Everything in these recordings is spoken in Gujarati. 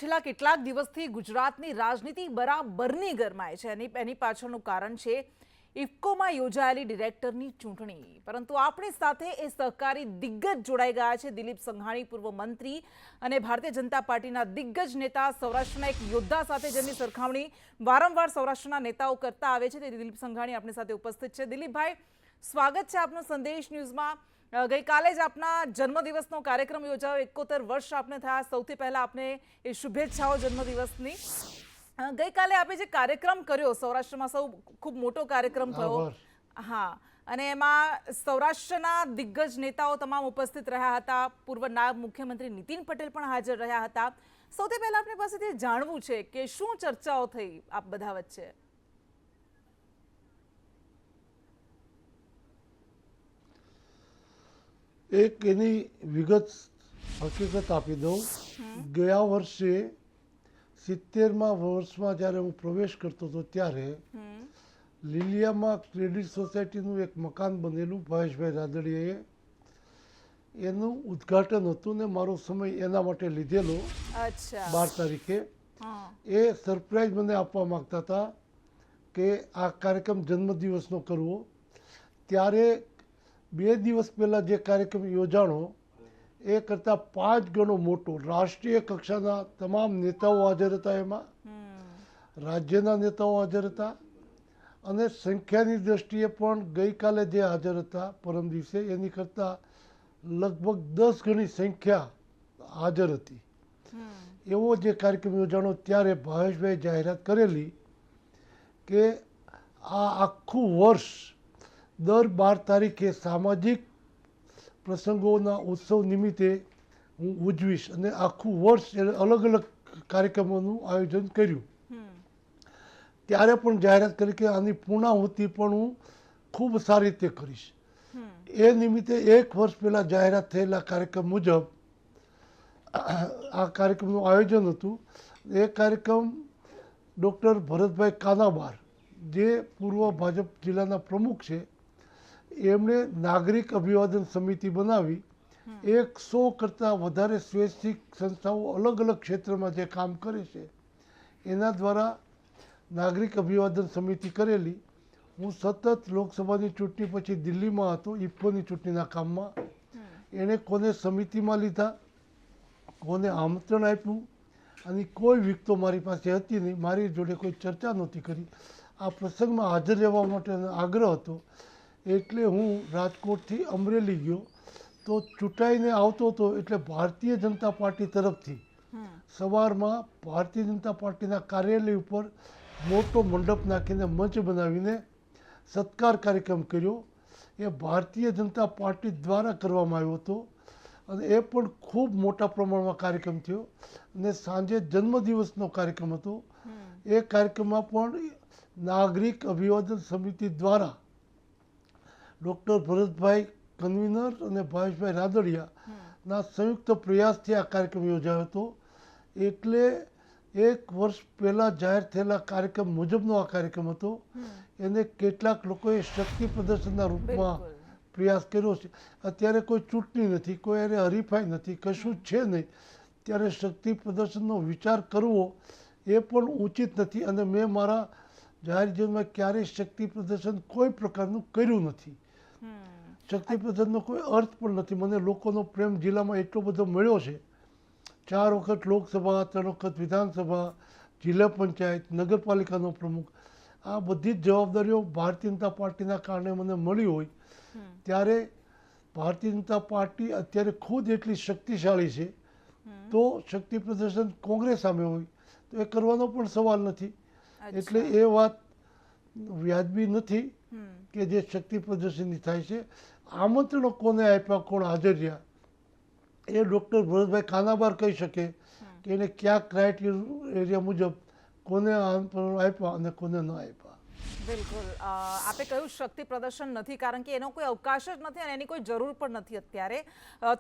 છેલ્લા કેટલાક દિવસથી ગુજરાતની રાજનીતિ બરાબરની ગરમાય છે અને એની પાછળનું કારણ છે ઇફકોમાં યોજાયેલી ડિરેક્ટરની ચૂંટણી। પરંતુ આપણી સાથે એ સહકારી દિગ્ગજ જોડાઈ ગયા છે। દિલીપ સંઘાણી, પૂર્વ મંત્રી અને ભારતીય જનતા પાર્ટીના દિગ્ગજ નેતા, સૌરાષ્ટ્રના એક યોદ્ધા સાથે જેની સરખામણી વારંવાર સૌરાષ્ટ્રના નેતાઓ કરતા આવે છે, તે દિલીપ સંઘાણી આપણી સાથે ઉપસ્થિત છે। દિલીપભાઈ, સ્વાગત છે આપનું સંદેશ ન્યૂઝમાં। ગઈકાલે જ આપના જન્મદિવસનો કાર્યક્રમ યોજાયો, 71 વર્ષ આપને થયા। સૌથી પહેલા આપને એ શુભેચ્છાઓ જન્મદિવસની। ગઈકાલે આપે જે કાર્યક્રમ કર્યો સૌરાષ્ટ્રમાં, સૌ ખૂબ મોટો કાર્યક્રમ થયો। હા, અને એમાં સૌરાષ્ટ્રના દિગ્ગજ નેતાઓ તમામ ઉપસ્થિત રહ્યા હતા। પૂર્વ નાયબ મુખ્યમંત્રી નીતિન પટેલ પણ હાજર રહ્યા હતા। સૌથી પહેલા આપણી પાસેથી જાણવું છે કે શું ચર્ચાઓ થઈ આપ બધા વચ્ચે? એક એની વિગત હકીકત આપી દઉં। ગયા વર્ષે 70મા વર્ષમાં જ્યારે હું પ્રવેશ કરતો હતો ત્યારે લીલિયામાં ક્રેડિટ સોસાયટીનું એક મકાન બનેલું ભાવેશભાઈ રાદડિયાએ, એનું ઉદ્ઘાટન હતું ને મારો સમય એના માટે લીધેલો 12 તારીખે। એ સરપ્રાઈઝ મને આપવા માગતા હતા કે આ કાર્યક્રમ જન્મદિવસનો કરવો। ત્યારે 2 દિવસ પહેલાં જે કાર્યક્રમ યોજાણો એ કરતાં 5 ગણો મોટો, રાષ્ટ્રીય કક્ષાના તમામ નેતાઓ હાજર હતા, એમાં રાજ્યના નેતાઓ હાજર હતા અને સંખ્યાની દ્રષ્ટિએ પણ ગઈકાલે જે હાજર હતા પરમ દિવસે એની કરતાં લગભગ 10 ગણી સંખ્યા હાજર હતી। એવો જે કાર્યક્રમ યોજાણો ત્યારે ભાવેશભાઈ જાહેરાત કરેલી કે આ આખું વર્ષ દર 12 તારીખે સામાજિક પ્રસંગોના ઉત્સવ નિમિત્તે હું ઉજવીશ અને આખું વર્ષ અલગ અલગ કાર્યક્રમોનું આયોજન કર્યું। ત્યારે પણ જાહેરાત કરી કે આની પૂર્ણાહુતિ પણ હું ખૂબ સારી રીતે કરીશ। એ નિમિત્તે 1 વર્ષ પહેલાં જાહેરાત થયેલા કાર્યક્રમ મુજબ આ કાર્યક્રમનું આયોજન હતું। એ કાર્યક્રમ ડૉક્ટર ભરતભાઈ કાનાબાર, જે પૂર્વ ભાજપ જિલ્લાના પ્રમુખ છે, એમણે નાગરિક અભિવાદન સમિતિ બનાવી 100 કરતાં વધારે સ્વૈચ્છિક સંસ્થાઓ અલગ અલગ ક્ષેત્રમાં જે કામ કરે છે એના દ્વારા નાગરિક અભિવાદન સમિતિ કરેલી। હું સતત લોકસભાની ચૂંટણી પછી દિલ્હીમાં હતો ઇફકોની ચૂંટણીના કામમાં। એણે કોને સમિતિમાં લીધા, કોને આમંત્રણ આપ્યું, અને કોઈ વિગતો મારી પાસે હતી નહીં, મારી જોડે કોઈ ચર્ચા નહોતી કરી। આ પ્રસંગમાં હાજર રહેવા માટેનો આગ્રહ હતો એટલે હું રાજકોટથી અમરેલી ગયો। તો ચૂંટાઈને આવતો હતો એટલે ભારતીય જનતા પાર્ટી તરફથી સવારમાં ભારતીય જનતા પાર્ટીના કાર્યાલય ઉપર મોટો મંડપ નાખીને મંચ બનાવીને સત્કાર કાર્યક્રમ કર્યો। એ ભારતીય જનતા પાર્ટી દ્વારા કરવામાં આવ્યો હતો અને એ પણ ખૂબ મોટા પ્રમાણમાં કાર્યક્રમ થયો। અને સાંજે જન્મદિવસનો કાર્યક્રમ હતો। એ કાર્યક્રમમાં પણ નાગરિક અભિવાદન સમિતિ દ્વારા ડૉક્ટર ભરતભાઈ કન્વીનર અને ભાવેશભાઈ રાદડિયાના સંયુક્ત પ્રયાસથી આ કાર્યક્રમ યોજાયો હતો। એટલે 1 વર્ષ પહેલાં જાહેર થયેલા કાર્યક્રમ મુજબનો આ કાર્યક્રમ હતો। એને કેટલાક લોકોએ શક્તિ પ્રદર્શનના રૂપમાં પ્રયાસ કર્યો છે। અત્યારે કોઈ ચૂંટણી નથી, કોઈ એને હરીફાઈ નથી, કશું જ છે નહીં, ત્યારે શક્તિ પ્રદર્શનનો વિચાર કરવો એ પણ ઉચિત નથી અને મેં મારા જાહેર જીવનમાં ક્યારેય શક્તિ પ્રદર્શન કોઈ પ્રકારનું કર્યું નથી। શક્તિ પ્રદર્શનનો કોઈ અર્થ પણ નથી। મને લોકોનો પ્રેમ જિલ્લામાં એટલો બધો મળ્યો છે। 4 વખત લોકસભા, 3 વખત વિધાનસભા, જિલ્લા પંચાયત, નગરપાલિકાનો પ્રમુખ, આ બધી જ જવાબદારીઓ ભારતીય જનતા પાર્ટીના કારણે મને મળી હોય ત્યારે ભારતીય જનતા પાર્ટી અત્યારે ખુદ એટલી શક્તિશાળી છે તો શક્તિ પ્રદર્શન કોંગ્રેસ સામે હોય તો એ કરવાનો પણ સવાલ નથી। એટલે એ વાત વ્યાજબી નથી કે જે શક્તિ પ્રદર્શનની થાય છે। આમંત્રણો કોને આપ્યા, કોણ હાજર રહ્યા, એ ડૉક્ટર ભરતભાઈ કાનાબાર કહી શકે કે એને કયા ક્રાઇટેરિયા મુજબ કોને આમંત્રણો આપ્યા અને કોને ન આપ્યા। બિલકુલ, આપે કહ્યું શક્તિ પ્રદર્શન નથી કારણ કે એનો કોઈ અવકાશ જ નથી અને એની કોઈ જરૂર પણ નથી અત્યારે।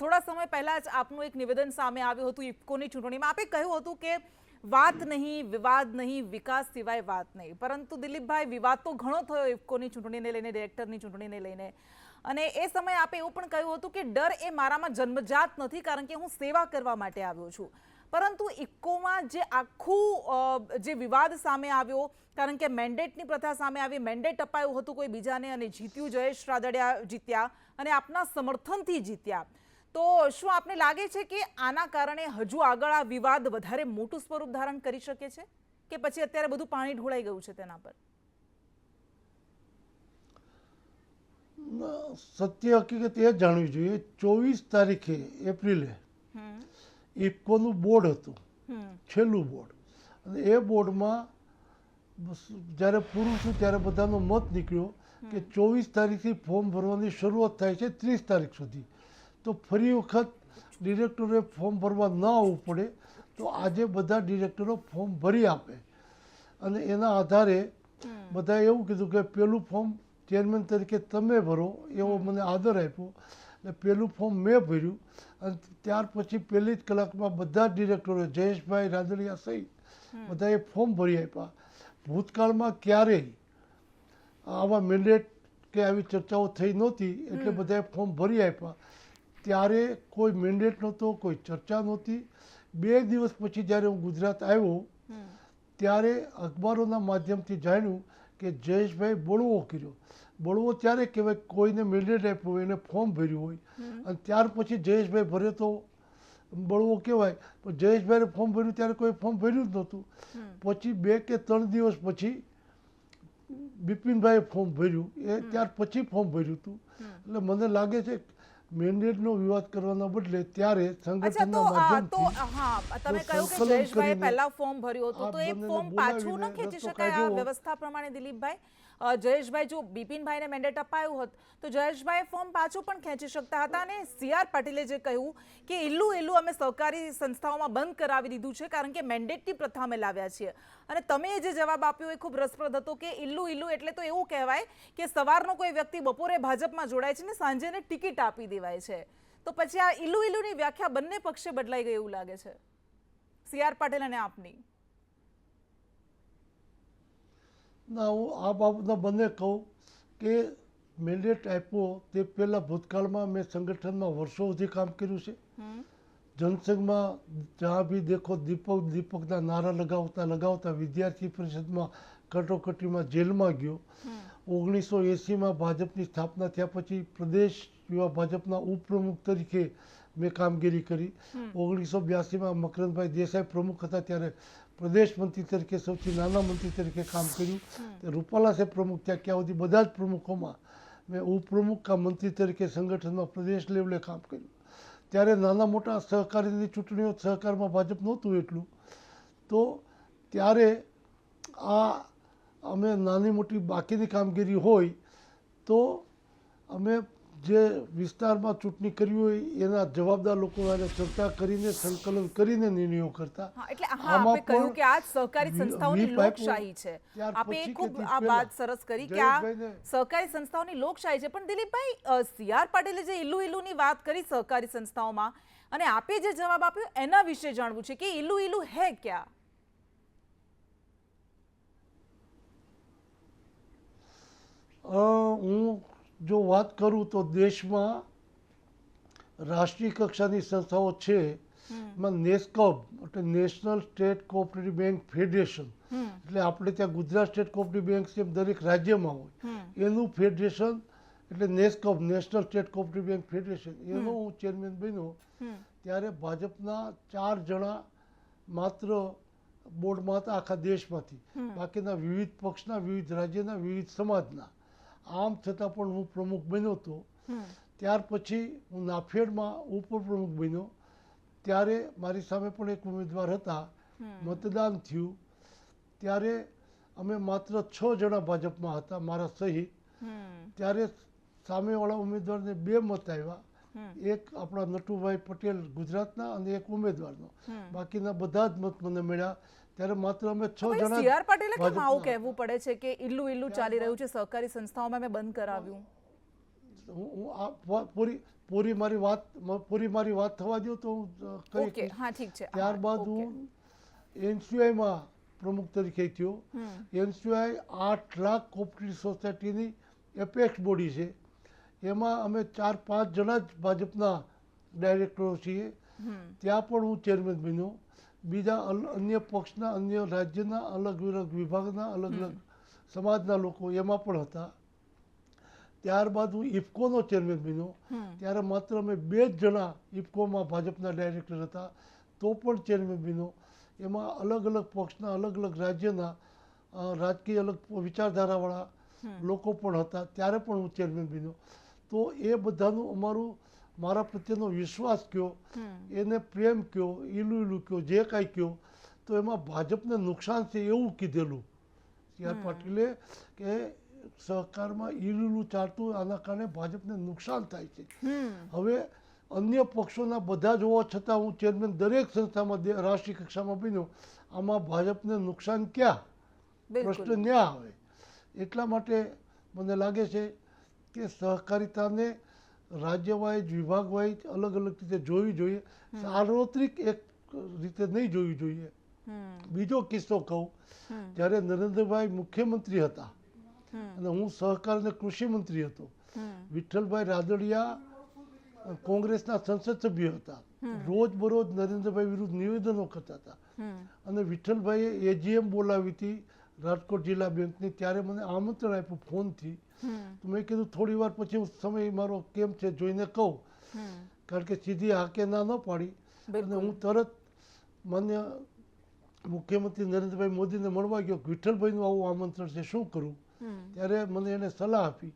થોડા સમય પહેલા જ આપનું એક નિવેદન સામે આવ્યું હતું ઇફકોની ચૂંટણીમાં। આપે કહ્યું હતું કે વાત નહીં, વિવાદ નહીં, વિકાસ સિવાય વાત નહીં। પરંતુ દિલીપભાઈ, વિવાદ તો ઘણો થયો ઇફકોની ચૂંટણીને લઈને, ડિરેક્ટરની ચૂંટણીને લઈને। અને એ સમયે આપે એવું પણ કહ્યું હતું કે ડર એ મારામાં જન્મજાત નથી કારણ કે હું સેવા કરવા માટે આવ્યો છું। પરંતુ ઇફકોમાં જે આખું જે વિવાદ સામે આવ્યો, કારણ કે મેન્ડેટની પ્રથા સામે આવી, મેન્ડેટ અપાયું હતું કોઈ બીજાને અને જીત્યું જયેશ રાદડિયા જીત્યા અને આપના સમર્થનથી જીત્યા. તો શું આપને લાગે છે કે આના કારણે હજુ આગળ આ વિવાદ વધારે મોટું સ્વરૂપ ધારણ કરી શકે છે કે પછી અત્યારે બધું પાણી ઢોળાઈ ગયું છે તેના પર? સત્ય હકીકત એ જાણવી જોઈએ, 24 તારીખે એપ્રિલે ઇફકોનું બોર્ડ હતું, છેલ્લું બોર્ડ, અને એ બોર્ડમાં જ્યારે પૂરું થયું ત્યારે બધાનો મત નીકળ્યો કે 24 તારીખથી ફોર્મ ભરવાની શરૂઆત થાય છે 30 તારીખ સુધી. તો ફરી વખત ડિરેક્ટરોએ ફોર્મ ભરવા ન આવવું પડે તો આજે બધા ડિરેક્ટરો ફોર્મ ભરી આપે, અને એના આધારે બધાએ એવું કીધું કે પેલું ફોર્મ ચેરમેન તરીકે તમે ભરો, એવો મને આદર આપ્યો. એટલે પેલું ફોર્મ મેં ભર્યું, અને ત્યાર પછી પહેલી જ કલાકમાં બધા ડિરેક્ટરોએ જયેશભાઈ રાદડિયા સહિત બધાએ ફોર્મ ભરી આપ્યા. ભૂતકાળમાં ક્યારેય આવા મેન્ડેટ કે આવી ચર્ચાઓ થઈ નહોતી, એટલે બધાએ ફોર્મ ભરી આપ્યા. ત્યારે કોઈ મેન્ડેટ નહોતો, કોઈ ચર્ચા નહોતી. 2 દિવસ પછી જ્યારે હું ગુજરાત આવ્યો ત્યારે અખબારોના માધ્યમથી જાણ્યું કે જયેશભાઈ બળવો કર્યો. બળવો ત્યારે કહેવાય કોઈને મેન્ડેટ આપ્યું હોય એને ફોર્મ ભર્યું હોય, અને ત્યાર પછી જયેશભાઈ ભરે તો બળવો કહેવાય. પણ જયેશભાઈએ ફોર્મ ભર્યું ત્યારે કોઈ ફોર્મ ભર્યું જ નહોતું. પછી 2 કે 3 દિવસ પછી બિપિનભાઈએ ફોર્મ ભર્યું, એ ત્યાર પછી ફોર્મ ભર્યું હતું. એટલે મને લાગે છે મેન્ડેટનો વિવાદ કરવાના બદલે ત્યારે સંગઠનના માધ્યમથી તમે કહ્યું કે જયેશભાઈએ પહેલા ફોર્મ ભર્યું હતું, તો એ ફોર્મ પાછું ન ખેંચી શકાય આ વ્યવસ્થા પ્રમાણે? દિલીપભાઈ, જયેશભાઈ જો બિપિનભાઈને મેન્ડેટ અપાયું હોત તો જયેશભાઈ ફોર્મ પાછું પણ ખેંચી શકતા હતા. અને CR પાટીલે જે કહ્યું કે ઇલ્લુ અમે સહકારી સંસ્થાઓમાં બંધ કરાવી દીધું છે કારણ કે મેન્ડેટની પ્રથા અમે લાવ્યા છીએ, અને તમે જે જવાબ આપ્યો એ ખૂબ રસપ્રદ હતો કે ઇલ્લુ એટલે તો એવું કહેવાય કે સવારનો કોઈ વ્યક્તિ બપોરે ભાજપમાં જોડાય છે ને સાંજે એને ટિકિટ આપી દેવાય છે. તો પછી આ ઇલ્લુની વ્યાખ્યા બંને પક્ષે બદલાઈ ગઈ એવું લાગે છે, CR પાટીલ અને આપની. ના, હું આ બાબતના બંને કહું કે મેન્ડેટ આપ્યો તે પહેલાં ભૂતકાળમાં મેં સંગઠનમાં વર્ષો સુધી કામ કર્યું છે. જનસંઘમાં જहाँ भी દેખો દીપકના નારા લગાવતા વિદ્યાર્થી પરિષદમાં કટોકટીમાં જેલમાં ગયો. 1980માં ભાજપની સ્થાપના થયા પછી પ્રદેશ યુવા ભાજપના ઉપપ્રમુખ તરીકે મેં કામગીરી કરી. 1982માં મકરંદભાઈ દેસાઈ પ્રમુખ હતા ત્યારે પ્રદેશ મંત્રી તરીકે સૌથી નાના મંત્રી તરીકે કામ કર્યું. રૂપાલા સાહેબ પ્રમુખ થયા, ત્યાં સુધી બધા જ પ્રમુખોમાં મેં ઉપપ્રમુખ કા મંત્રી તરીકે સંગઠનમાં પ્રદેશ લેવલે કામ કર્યું. ત્યારે નાના મોટા સહકારીની ચૂંટણીઓ, સહકારમાં ભાજપ નહોતું એટલું, તો ત્યારે આ અમે નાની મોટી બાકીની કામગીરી હોય તો અમે જે વિસ્તારમાં ચૂંટણી કરવી હોય એના જવાબદાર લોકો સાથે ચર્ચા કરીને સંકલન કરીને નિર્ણયો કરતા. એટલે આપણે કહ્યું કે આ સહકારી સંસ્થાઓની લોકશાહી છે. આપે ખૂબ આ વાત સરસ કરી કે આ સહકારી સંસ્થાઓની લોકશાહી છે. પણ દિલીપભાઈ, CR પાટીલે જે ઇલ્લુની વાત કરી સહકારી સંસ્થાઓમાં અને આપે જે જવાબ આપ્યો એના વિશે જાણવું છે કે ઇલ્લુ હે ક્યાં? હું જો વાત કરું તો દેશમાં રાષ્ટ્રીય કક્ષાની સંસ્થાઓ છે, એમાં નેસ્કોબ એટલે national state cooperative bank federation, એટલે આપણે ત્યાં ગુજરાત સ્ટેટ કોઓપરેટિવ બેંક છે દરેક રાજ્યમાં હોય, એનું ફેડરેશન એટલે નેસ્કોબ national state cooperative bank federation, એનો હું ચેરમેન બન્યો. ત્યારે ભાજપના 4 જણા માત્ર બોર્ડમાં હતા આખા દેશમાંથી, બાકીના વિવિધ પક્ષના, વિવિધ રાજ્યના, વિવિધ સમાજના. આમ છતાં પણ હું પ્રમુખ બન્યો હતો. ત્યાર પછી હું નાફેડમાં ઉપપ્રમુખ બન્યો. ત્યારે મારી સામે પણ એક ઉમેદવાર હતા. મતદાન થયું ત્યારે અમે માત્ર 6 જણા ભાજપમાં હતા મારા સહિત. ત્યારે સામેવાળા ઉમેદવારને 2 મત આવ્યા, એક આપણા નટુભાઈ પટેલ ગુજરાતના અને એક ઉમેદવારનો. બાકીના બધા જ મત મને મળ્યા. ત્યારે માત્ર અમે 6 જણા. CR પાટીલે કેમ આવું કહેવું પડે છે કે ઇલ્લુ ચાલી રહ્યું છે સહકારી સંસ્થાઓમાં મેં બંધ કરાવ્યું? પૂરી મારી વાત થવા દો તો હું ઓકે, હા ઠીક છે. ત્યારબાદ હું NCIમાં પ્રમુખ તરીકે થયો. NCI 8 લાખ કોઓપરેટિવ સોસાયટીની એપેક્સ બોડી છે. એમાં અમે 4-5 જણા જ ભાજપના ડાયરેક્ટરો છીએ. ત્યાં પણ હું ચેરમેન બન્યો. બીજા અન્ય પક્ષના અન્ય રાજ્યના અલગ અલગ વિભાગના અલગ અલગ સમાજના લોકો એમાં પણ હતા. ત્યારબાદ હું ઇફકોનો ચેરમેન બન્યો. ત્યારે માત્ર અમે 2 જ જણા ઇફકોમાં ભાજપના ડાયરેક્ટર હતા, તો પણ ચેરમેન બન્યો. એમાં અલગ અલગ પક્ષના અલગ અલગ રાજ્યના રાજકીય અલગ વિચારધારાવાળા લોકો પણ હતા, ત્યારે પણ હું ચેરમેન બન્યો. તો એ બધાનું મારા પ્રત્યેનો વિશ્વાસ કયો, એને પ્રેમ કયો, ઈલું કયો, જે કાંઈ કયો, તો એમાં ભાજપને નુકસાન છે એવું કીધેલું સી આર પાટીલે કે સહકારમાં ઈલું ચાલતું, આના કારણે ભાજપને નુકસાન થાય છે. હવે અન્ય પક્ષોના બધા જ હોવા છતાં હું ચેરમેન દરેક સંસ્થામાં રાષ્ટ્રીય કક્ષામાં બન્યો. આમાં ભાજપને નુકસાન ક્યાં? પ્રશ્ન ન્યા આવે. એટલા માટે મને લાગે છે કે સહકારિતાને રાજ્ય-વાઇઝ, વિભાગ-વાઇઝ અલગ અલગ રીતે જોવી જોઈએ, સાર્વત્રિક એક રીતે નહીં જોવી જોઈએ. બીજો કિસ્સો કહું, જ્યારે નરેન્દ્રભાઈ મુખ્યમંત્રી હતા અને હું સહકાર અને કૃષિ મંત્રી હતો, વિઠ્ઠલભાઈ રાદડિયા કોંગ્રેસના સંસદ સભ્ય હતા. રોજબરોજ નરેન્દ્રભાઈ વિરુદ્ધ નિવેદનો કરતા હતા અને વિઠ્ઠલભાઈએ એજીએમ બોલાવી હતી રાજકોટ જિલ્લા બેંકની. ત્યારે મને આમંત્રણ આપ્યું ફોનથી. તો મેં કીધું થોડી વાર પછી હું સમય મારો કેમ છે જોઈને કહું, કારણ કે સીધી હાકે ના ન પાડી. અને હું તરત માન્ય મુખ્યમંત્રી નરેન્દ્રભાઈ મોદીને મળવા ગયો. વિઠ્ઠલભાઈનું આવું આમંત્રણ છે, શું કરું? ત્યારે મને એને સલાહ આપી,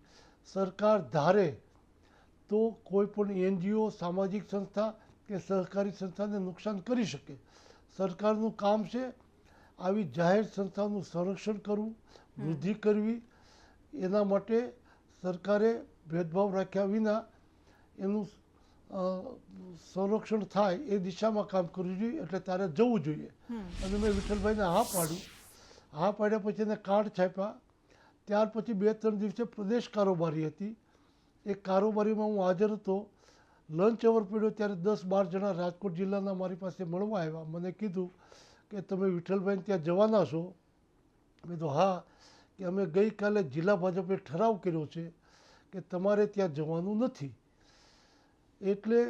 સરકાર ધારે તો કોઈ પણ એનજીઓ, સામાજિક સંસ્થા કે સહકારી સંસ્થાને નુકસાન કરી શકે. સરકારનું કામ છે આવી જાહેર સંસ્થાનું સંરક્ષણ કરવું, વૃદ્ધિ કરવી. એના માટે સરકારે ભેદભાવ રાખ્યા વિના એનું સંરક્ષણ થાય એ દિશામાં કામ કરવું જોઈએ, એટલે તારે જવું જોઈએ. અને મેં વિઠ્ઠલભાઈને હા પાડી. હા પાડ્યા પછી એને કાર્ડ છાપ્યા. ત્યાર પછી 2-3 દિવસે પ્રદેશ કારોબારી હતી. એ કારોબારીમાં હું હાજર હતો. લંચ અવર પડ્યો ત્યારે 10-12 જણા રાજકોટ જિલ્લાના મારી પાસે મળવા આવ્યા. મને કીધું કે તમે વિઠ્ઠલભાઈને ત્યાં જવાના છો? મેં તો હા, કે અમે ગઈકાલે જિલ્લા ભાજપે ઠરાવ કર્યો છે કે તમારે ત્યાં જવાનું નથી. એટલે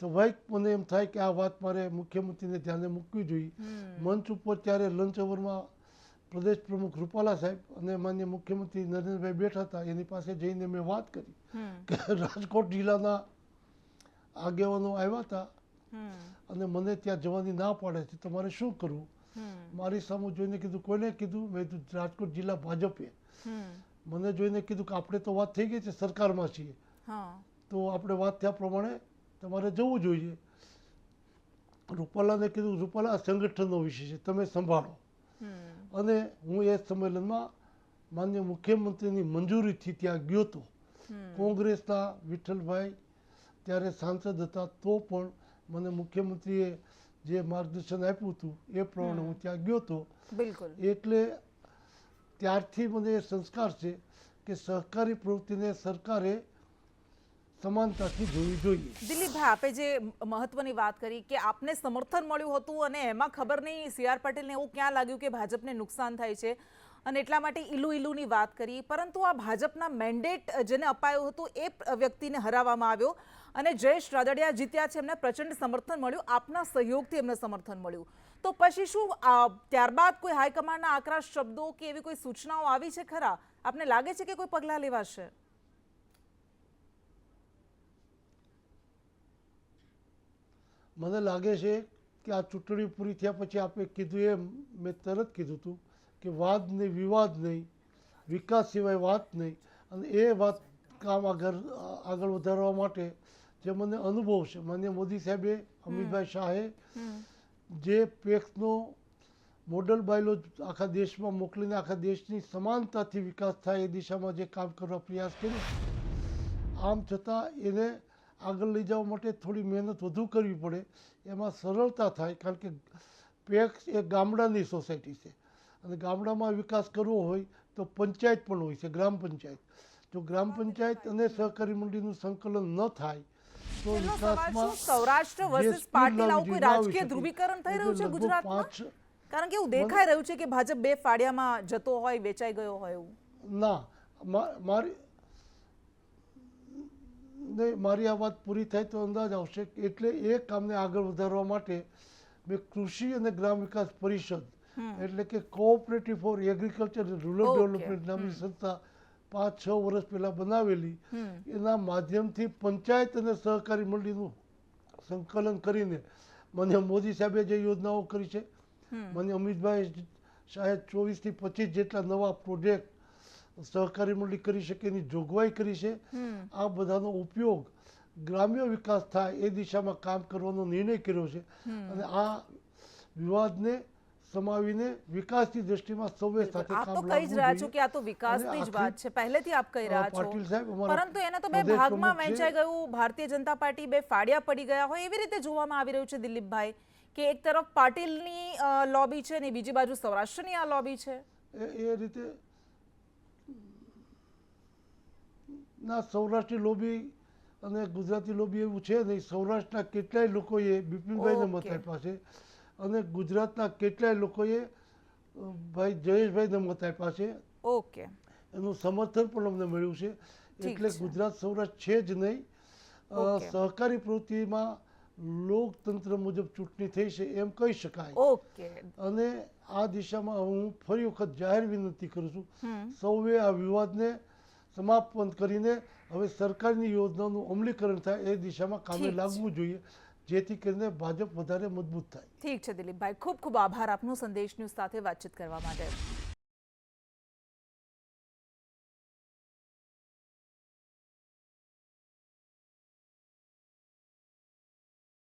સ્વાભાવિક મને એમ થાય કે આ વાત મારે મુખ્યમંત્રીને ધ્યાને મૂકવી જોઈએ. મંચ ઉપર ત્યારે લંચ અવરમાં પ્રદેશ પ્રમુખ રૂપાલા સાહેબ અને માન્ય મુખ્યમંત્રી નરેન્દ્રભાઈ બેઠા હતા. એની પાસે જઈને મેં વાત કરી કે રાજકોટ જિલ્લાના આગેવાનો આવ્યા હતા અને મને ત્યાં જવાની ના પાડે છે, તમારે શું કરવું? મારી સામે જોઈને કીધું, કોઈને કીધું? મેં કીધું રાજકોટ જિલ્લા ભાજપે. મને જોઈને કીધું કે આપણે તો વાત થઈ ગઈ છે, સરકારમાં છીએ, તો આપણે વાત થયા પ્રમાણે તમારે જવું જોઈએ. રૂપાલાને કીધું, રૂપાલા આ સંગઠનનો વિષય છે, તમે સંભાળો. અને હું એ સંમેલનમાં માન્ય મુખ્યમંત્રીની મંજૂરીથી ત્યાં ગયો હતો. કોંગ્રેસના વિઠ્ઠલભાઈ ત્યારે સાંસદ હતા, તો પણ મને મુખ્યમંત્રીએ જે માર્ગદર્શન આપ્યું હતું એ પ્રમાણે હું ત્યાં ગયો હતો. એટલે ત્યારથી મને એ સંસ્કાર છે કે સહકારી પ્રવૃત્તિને સરકારે સમાનતાથી જોવી જોઈએ. દિલીપભાઈ, આપે જે મહત્વની વાત કરી કે આપને સમર્થન મળ્યું હતું અને એમાં ખબર નહીં સી.આર. પાટીલને એવું ક્યાં લાગ્યું કે ભાજપને નુકસાન થાય છે અને એટલા માટે ઈલુની વાત કરી. પરંતુ આ ભાજપના મેન્ડેટ જેને અપાયું હતું એ વ્યક્તિને હરાવવામાં આવ્યો અને જયેશ રાદડિયા જીત્યા છે, એમને પ્રચંડ સમર્થન મળ્યું, આપના સહયોગથી એમને સમર્થન મળ્યું. તો પછી શું ત્યારબાદ કોઈ હાઈકમાન્ડના આકરા શબ્દો કે એવી કોઈ સૂચનાઓ આવી છે ખરા? આપને લાગે છે કે કોઈ પગલાં લેવાશે? મને લાગે છે કે આ ચૂંટણી પૂરી થયા પછી આપણે કીધું એમ મેં તરત કીધું હતું કે વાદ નહીં, વિવાદ નહીં, વિકાસ સિવાય વાત નહીં. અને એ વાત કામ આગળ વધારવા માટે જે મને અનુભવ છે, માન્ય મોદી સાહેબે, અમિતભાઈ શાહે જે પેક્સનો મોડલ બાયલો આખા દેશમાં મોકલીને આખા દેશની સમાનતાથી વિકાસ થાય એ દિશામાં જે કામ કરવા પ્રયાસ કર્યો, આમ છતાં એને આગળ લઈ જવા માટે થોડી મહેનત વધુ કરવી પડે. એમાં સરળતા થાય, કારણ કે પેક્સ એ ગામડાની સોસાયટી છે અને ગામડામાં વિકાસ કરવો હોય તો પંચાયત પણ હોય છે, ગ્રામ પંચાયત. જો ગ્રામ પંચાયત અને સહકારી મંડળીનું સંકલન ન થાય તો વિકાસમાં સૌરાષ્ટ્ર વર્સિસ પાટીલ આવું કોઈ રાજકીય ધ્રુવીકરણ થઈ રહ્યું છે ગુજરાતમાં? કારણ કે એવું દેખાઈ રહ્યું છે કે ભાજપ 2 ફાળિયામાં જતો હોય, વેચાઈ ગયો હોય એવું. ના, મારી આ વાત પૂરી થાય તો અંદાજ આવશે. એટલે એ કામને આગળ વધારવા માટે મેં કૃષિ અને ગ્રામ વિકાસ પરિષદ એટલે કે cooperative four agriculture and rural Okay. Development નામની સંસ્થા 5-6 વર્ષ પહેલા બનાવેલી. એના માધ્યમથી પંચાયત અને સહકારી મંડળીનું સંકલન કરીને મને મોદી સાહેબે જે યોજનાઓ કરી છે, મને અમિતભાઈ શાયદ 24 થી 25 જેટલા નવા પ્રોજેક્ટ સહકારી મંડળી કરી શકે એની જોગવાઈ કરી છે. આ બધાનો ઉપયોગ ગ્રામ્ય વિકાસ થાય એ દિશામાં કામ કરવાનો નિર્ણય કર્યો છે અને આ વિવાદને સમાવીને વિકાસની દ્રષ્ટિમાં સૌએ સાથે આપ તો કામ કહી જ રહ્યા છો લાવવું કે આ તો વિકાસની જ વાત છે, પહેલેથી આપ કહી રહ્યા છો, પાટીલ સાહેબ અમારા પરંતુ એને તો બે પ્રદેશ ભાગમાં પ્રમુખ છે. વહેંચાઈ ગયું, ભારતીય જનતા પાર્ટી બે ફાડિયા પડી ગયા હોય એવી રીતે જોવામાં આવી રહ્યું છે દિલીપભાઈ, કે એક તરફ પાટીલની લોબી છે ને બીજી બાજુ સૌરાષ્ટ્રની આ લોબી છે. એ રીતે ના, સૌરાષ્ટ્રની લોબી અને ગુજરાતી લોબી એવું છે નહીં. સૌરાષ્ટ્રના કેટલાય લોકોએ બિપિનભાઈને મત Okay. આપ્યા છે અને ગુજરાતના કેટલાય લોકોએ ભાઈ જયેશભાઈને મત આપ્યા છે. ઓકે, એનું સમર્થન પણ અમને મળ્યું છે. ઠીક એટલે છે. ગુજરાત સૌરાષ્ટ્ર છે જ નહીં. Okay. સહકારી પ્રવૃત્તિમાં લોકતંત્ર મુજબ ચૂંટણી થઈ છે એમ કહી શકાય. ઓકે, અને આ દિશામાં હું ફરી વખત જાહેર વિનંતી કરું છું, સૌએ આ વિવાદને સમાપન કરીને હવે સરકારની યોજનાનું અમલીકરણ થાય એ દિશામાં કામે ઠીક છે. લાગવું જોઈએ, જેથી કરીને ભાજપ વધારે મજબૂત થાય. ઠીક છે દિલીપભાઈ, ખૂબ ખૂબ આભાર આપનો સંદેશ ન્યૂઝ સાથે વાતચીત કરવા માટે.